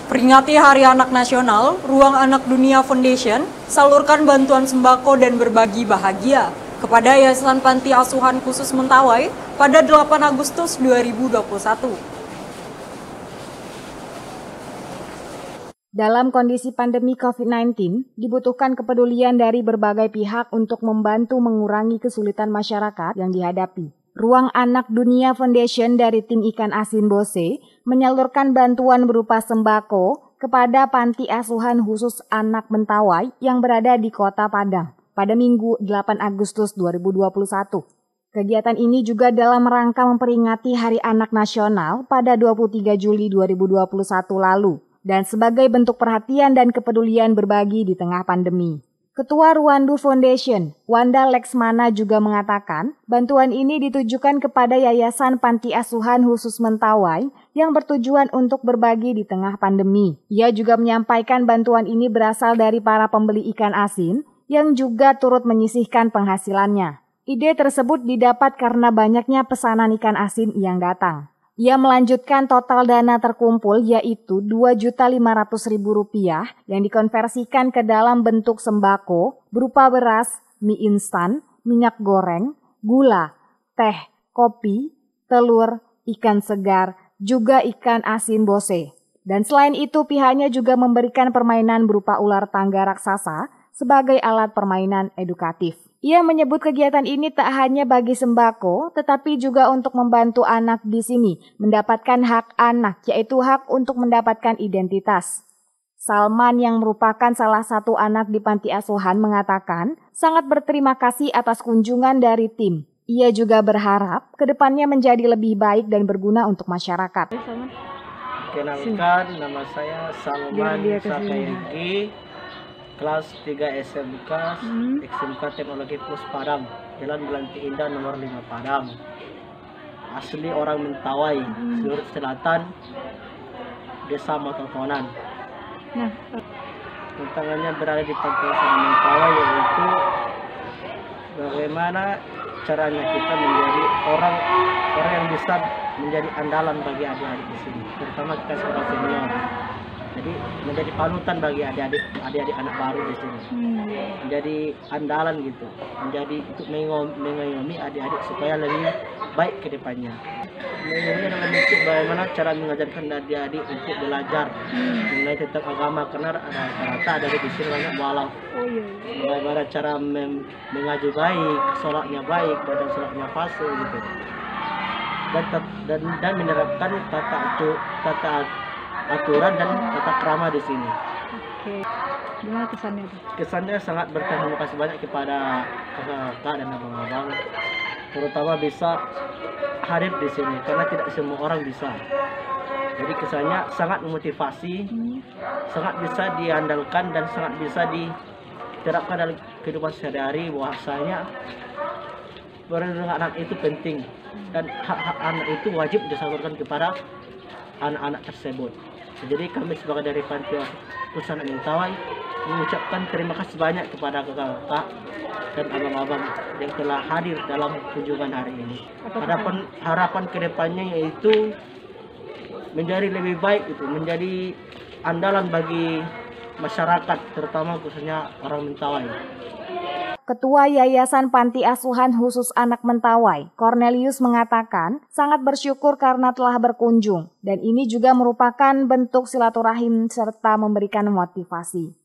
Peringati Hari Anak Nasional, Ruang Anak Dunia Foundation salurkan bantuan sembako dan berbagi bahagia kepada Yayasan Panti Asuhan Khusus Mentawai pada 8 Agustus 2021. Dalam kondisi pandemi COVID-19, dibutuhkan kepedulian dari berbagai pihak untuk membantu mengurangi kesulitan masyarakat yang dihadapi. Ruang Anak Dunia Foundation dari tim ikan asin Bose menyalurkan bantuan berupa sembako kepada Panti Asuhan Khusus Anak Mentawai yang berada di Kota Padang pada Minggu 8 Agustus 2021. Kegiatan ini juga dalam rangka memperingati Hari Anak Nasional pada 23 Juli 2021 lalu dan sebagai bentuk perhatian dan kepedulian berbagi di tengah pandemi. Ketua Ruandu Foundation, Wanda Leksmana juga mengatakan, bantuan ini ditujukan kepada Yayasan Panti Asuhan Khusus Mentawai yang bertujuan untuk berbagi di tengah pandemi. Ia juga menyampaikan bantuan ini berasal dari para pembeli ikan asin yang juga turut menyisihkan penghasilannya. Ide tersebut didapat karena banyaknya pesanan ikan asin yang datang. Ia melanjutkan total dana terkumpul yaitu Rp2.500.000 yang dikonversikan ke dalam bentuk sembako berupa beras, mie instan, minyak goreng, gula, teh, kopi, telur, ikan segar, juga ikan asin Bose. Dan selain itu pihaknya juga memberikan permainan berupa ular tangga raksasa sebagai alat permainan edukatif. Ia menyebut kegiatan ini tak hanya bagi sembako, tetapi juga untuk membantu anak di sini mendapatkan hak anak, yaitu hak untuk mendapatkan identitas. Salman yang merupakan salah satu anak di panti asuhan mengatakan sangat berterima kasih atas kunjungan dari tim. Ia juga berharap kedepannya menjadi lebih baik dan berguna untuk masyarakat. Kenalkan, nama saya Salman Sakayegi. Kelas 3 SMK, SMK Teknologi Plus Padang, Jalan Belanti Indah nomor 5 Padang. Asli orang Mentawai, seluruh selatan, Desa Mototonan. Tantangannya berada di Panti Asuhan Mentawai, yaitu bagaimana caranya kita menjadi orang yang bisa menjadi andalan bagi adik-adik di sini, terutama kita seorang senior. Jadi menjadi panutan bagi adik-adik anak baru di sini, menjadi andalan gitu, menjadi untuk mengayomi adik-adik supaya lebih baik ke depannya. Mengayomi dalam bentuk bagaimana cara mengajarkan adik-adik untuk belajar mengenai tentang agama, karena rata-rata ada di sini banyak mualaf. Bagaimana cara mengaji baik, sholatnya baik, badan sholatnya fase gitu, dan menerapkan tata aturan dan tata krama di sini. Oke, gimana kesannya? Kesannya sangat berterima kasih banyak kepada kakak dan abang-abang, terutama bisa hadir di sini karena tidak semua orang bisa. Jadi kesannya sangat memotivasi, sangat bisa diandalkan dan sangat bisa diterapkan dalam kehidupan sehari-hari. Bahwasanya perlindungan anak itu penting dan hak-hak anak itu wajib disalurkan kepada anak-anak tersebut. Jadi kami sebagai dari Panti Asuhan Mentawai mengucapkan terima kasih banyak kepada kakak dan abang-abang yang telah hadir dalam kunjungan hari ini. Harapan kedepannya yaitu menjadi lebih baik, itu menjadi andalan bagi masyarakat, terutama khususnya orang Mentawai. Ketua Yayasan Panti Asuhan Khusus Anak Mentawai, Cornelius mengatakan sangat bersyukur karena telah berkunjung dan ini juga merupakan bentuk silaturahim serta memberikan motivasi.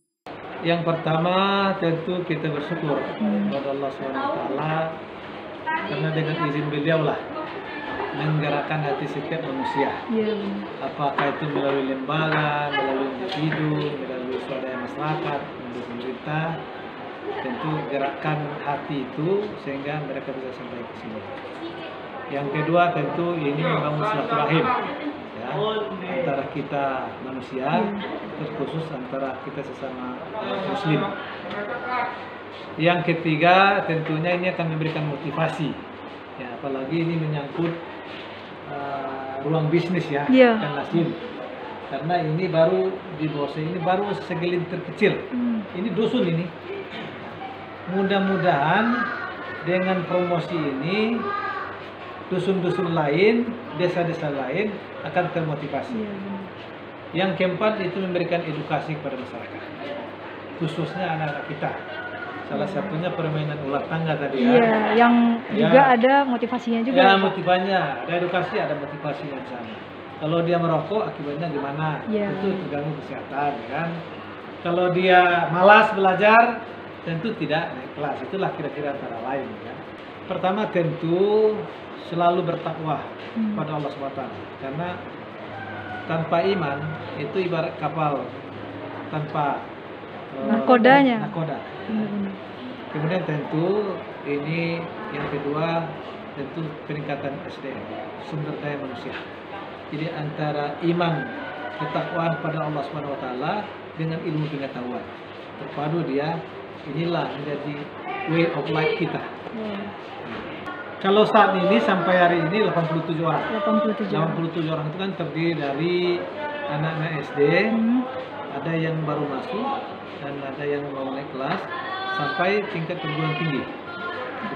Yang pertama tentu kita bersyukur kepada Allah SWT karena dengan izin beliau lah menggerakkan hati setiap manusia. Apakah itu melalui lembaga, melalui individu, melalui swadaya masyarakat, melalui pemerintah. Tentu gerakan hati itu sehingga mereka bisa sampai ke sini. Yang kedua tentu ini membangun silaturahim ya, antara kita manusia, terkhusus antara kita sesama muslim. Yang ketiga tentunya ini akan memberikan motivasi ya, apalagi ini menyangkut ruang bisnis ya, ikan asin. Karena ini baru di Bose, ini baru segelintir kecil. Ini dusun ini. Mudah-mudahan dengan promosi ini dusun-dusun lain, desa-desa lain akan termotivasi. Yang keempat itu memberikan edukasi kepada masyarakat, khususnya anak-anak kita. Salah satunya permainan ular tangga tadi ya. Iya, yang juga ada motivasinya juga. Ya, motivasinya, ada edukasi, ada motivasinya di sana. Kalau dia merokok, akibatnya gimana? Iya. Itu terganggu kesehatan, ya kan? Kalau dia malas belajar, tentu tidak naik kelas. Itulah kira-kira antara lain, ya. Pertama tentu selalu bertakwa pada Allah SWT, karena tanpa iman itu ibarat kapal tanpa Nakodanya. nakoda. Benar-benar. Kemudian tentu ini yang kedua, tentu peningkatan SDM, sumber daya manusia. Jadi antara iman, ketakwaan pada Allah SWT dengan ilmu pengetahuan terpadu, dia inilah menjadi way of life kita. Kalau saat ini sampai hari ini 87 orang. 87 orang. 87 orang itu kan terdiri dari anak-anak SD, ada yang baru masuk dan ada yang mau naik kelas sampai tingkat perguruan tinggi.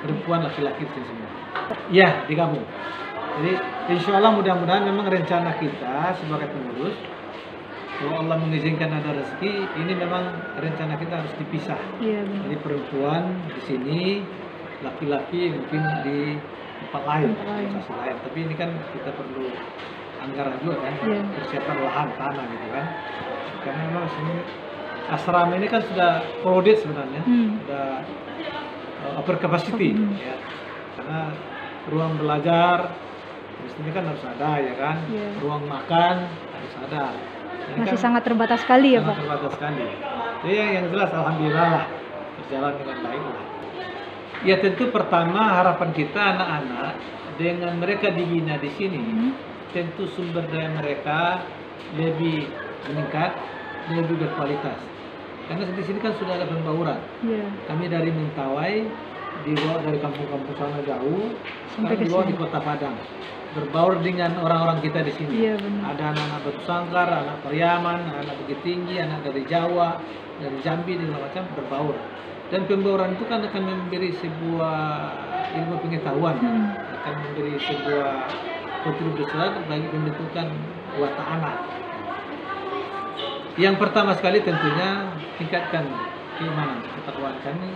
Perempuan, laki-laki itu semua. Ya, digabung. Jadi insya Allah mudah-mudahan memang rencana kita sebagai pengurus, kalau Allah mengizinkan ada rezeki, ini memang rencana kita harus dipisah. Iya, benar. Jadi perempuan di sini, laki-laki mungkin di tempat lain, lokasi lain. Tapi ini kan kita perlu anggaran juga kan, persiapan lahan, tanah gitu kan. Karena memang sini asrama ini kan sudah crowded sebenarnya, sudah over capacity, ya. Karena ruang belajar di sini kan harus ada, ya kan, ruang makan harus ada. Ini Masih kan sangat terbatas sekali ya, Pak. sangat terbatas sekali. Jadi yang jelas alhamdulillah lah berjalan dengan baik lah. Ya tentu pertama harapan kita anak-anak dengan mereka dibina di sini, tentu sumber daya mereka lebih meningkat, lebih berkualitas. Karena di sini kan sudah ada pembauran. Kami dari Mentawai dibawa dari kampung-kampung sana jauh, Sampai sekarang dibawa di Kota Padang, berbaur dengan orang-orang kita di sini. Iya, benar. Ada anak-anak Batu Sangkar, anak Pariaman, anak Bukit Tinggi, anak dari Jawa, dari Jambi, dan macam berbaur. Dan pembauran itu kan akan memberi sebuah ilmu pengetahuan, akan memberi sebuah kontribusi besar bagi pembentukan watak anak. Yang pertama sekali tentunya tingkatkan keimanan, ketakwaan. Kami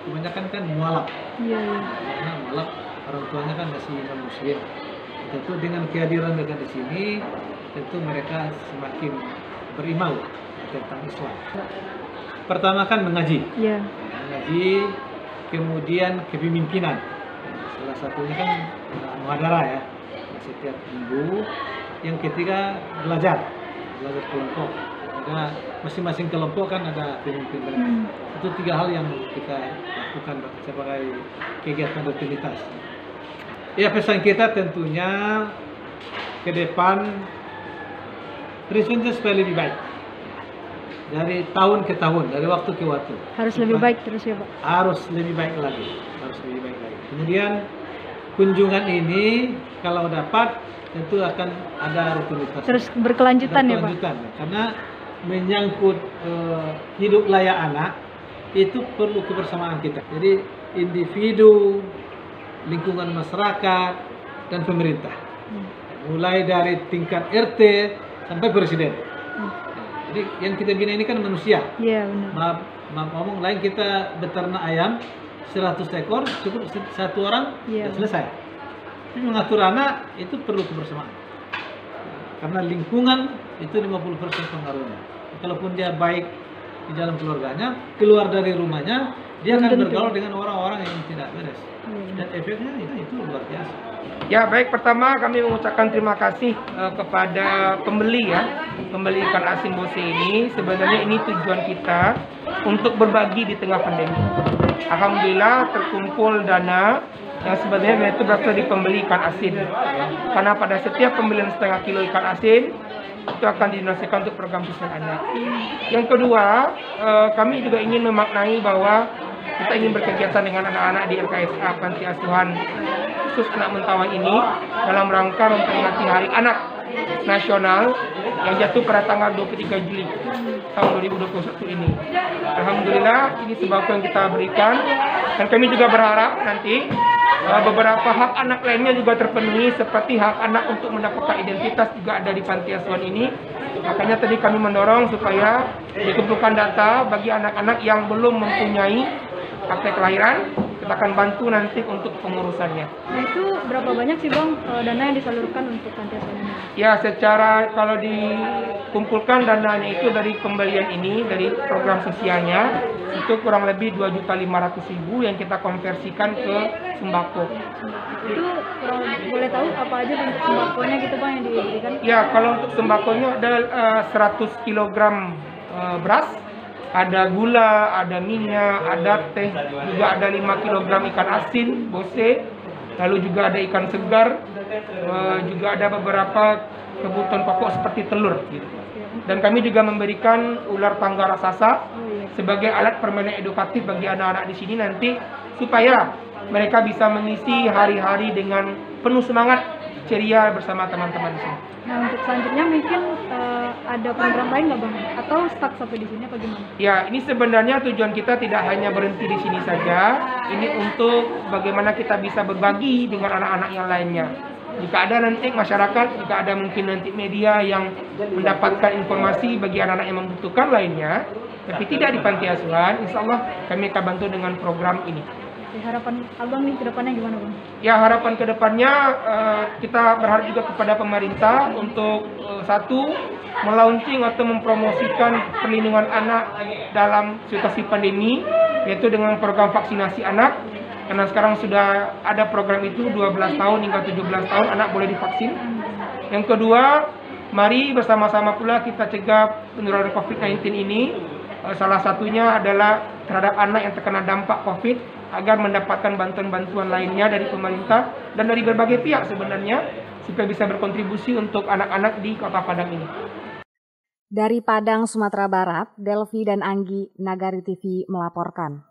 kebanyakan kan mualaf, karena mualaf orang tuanya kan masih non-muslim. Tentu dengan kehadiran mereka di sini, tentu mereka semakin beriman tentang Islam. Pertama kan mengaji, mengaji, kemudian kepemimpinan. Salah satunya kan muhadarah ya, setiap minggu. Yang ketiga belajar kelompok. Ada masing-masing kelompok kan ada pemimpin mereka. Itu 3 hal yang kita lakukan sebagai kegiatan rutinitas. Ya, pesan kita tentunya ke depan prinsipnya supaya lebih baik. Dari tahun ke tahun, dari waktu ke waktu. Harus lebih baik terus ya, Pak. Harus lebih baik lagi. Harus lebih baik lagi. Kemudian kunjungan ini kalau dapat tentu akan ada rutinitas. Terus berkelanjutan ya, Pak. Karena menyangkut hidup layak anak itu perlu kebersamaan kita. Jadi individu, lingkungan masyarakat, dan pemerintah. Mulai dari tingkat RT sampai presiden. Jadi yang kita bina ini kan manusia. Iya, benar. Maaf ngomong, lain kita beternak ayam 100 ekor cukup 1 orang dan selesai. Jadi mengatur anak itu perlu kebersamaan. Karena lingkungan itu 50% pengaruhnya. Kalaupun dia baik di dalam keluarganya, keluar dari rumahnya, dia akan bergaul dengan orang-orang yang tidak beres. Dan efeknya itu luar biasa. Ya, baik, pertama kami mengucapkan terima kasih kepada pembeli ikan asin Bose ini. Sebenarnya ini tujuan kita untuk berbagi di tengah pandemi. Alhamdulillah terkumpul dana yang sebenarnya itu berasal dari pembeli ikan asin. Karena pada setiap pembelian setengah kilo ikan asin itu akan didonasikan untuk program Pusat Anak. Yang kedua, kami juga ingin memaknai bahwa kita ingin berkegiatan dengan anak-anak di LKSA Panti Asuhan khusus anak Mentawai ini dalam rangka memperingati Hari Anak Nasional yang jatuh pada tanggal 23 Juli tahun 2021 ini. Alhamdulillah ini sembako yang kita berikan, dan kami juga berharap nanti beberapa hak anak lainnya juga terpenuhi, seperti hak anak untuk mendapatkan identitas juga ada di panti asuhan ini. Makanya tadi kami mendorong supaya dikumpulkan data bagi anak-anak yang belum mempunyai akte kelahiran. Kita akan bantu nanti untuk pengurusannya. Nah itu berapa banyak sih Bang dana yang disalurkan untuk panti asuhan ini? Ya, secara kalau dikumpulkan dananya itu dari pembelian ini, dari program sosialnya, itu kurang lebih 2.500.000 yang kita konversikan ke sembako. Itu boleh tahu apa aja bentuk sembakonya gitu Bang yang diberikan? Ya, kalau untuk sembakonya ada 100 kg beras, ada gula, ada minyak, ada teh, juga ada 5 kg ikan asin, bose, lalu juga ada ikan segar, juga ada beberapa kebutuhan pokok seperti telur. Dan kami juga memberikan ular tangga raksasa sebagai alat permainan edukatif bagi anak-anak di sini nanti, supaya mereka bisa mengisi hari-hari dengan penuh semangat, ceria bersama teman-teman di sini. Nah untuk selanjutnya mungkin ada program lain nggak Bang? Atau stuck sampai di sini apa gimana? Ya, ini sebenarnya tujuan kita tidak hanya berhenti di sini saja. Ini untuk bagaimana kita bisa berbagi dengan anak-anak yang lainnya. Jika ada nanti masyarakat, jika ada mungkin nanti media yang mendapatkan informasi bagi anak-anak yang membutuhkan lainnya, tapi tidak di panti asuhan, insya Allah kami akan bantu dengan program ini. Harapan Abang nih ke depannya gimana Bang? Ya, harapan ke depannya kita berharap juga kepada pemerintah untuk satu, melaunching atau mempromosikan perlindungan anak dalam situasi pandemi, yaitu dengan program vaksinasi anak. Karena sekarang sudah ada program itu 12 tahun hingga 17 tahun anak boleh divaksin. Yang kedua, mari bersama-sama pula kita cegah penularan COVID-19 ini. Salah satunya adalah terhadap anak yang terkena dampak COVID, agar mendapatkan bantuan-bantuan lainnya dari pemerintah dan dari berbagai pihak sebenarnya, supaya bisa berkontribusi untuk anak-anak di Kota Padang ini. Dari Padang, Sumatera Barat, Delvi dan Anggi, Nagari TV melaporkan.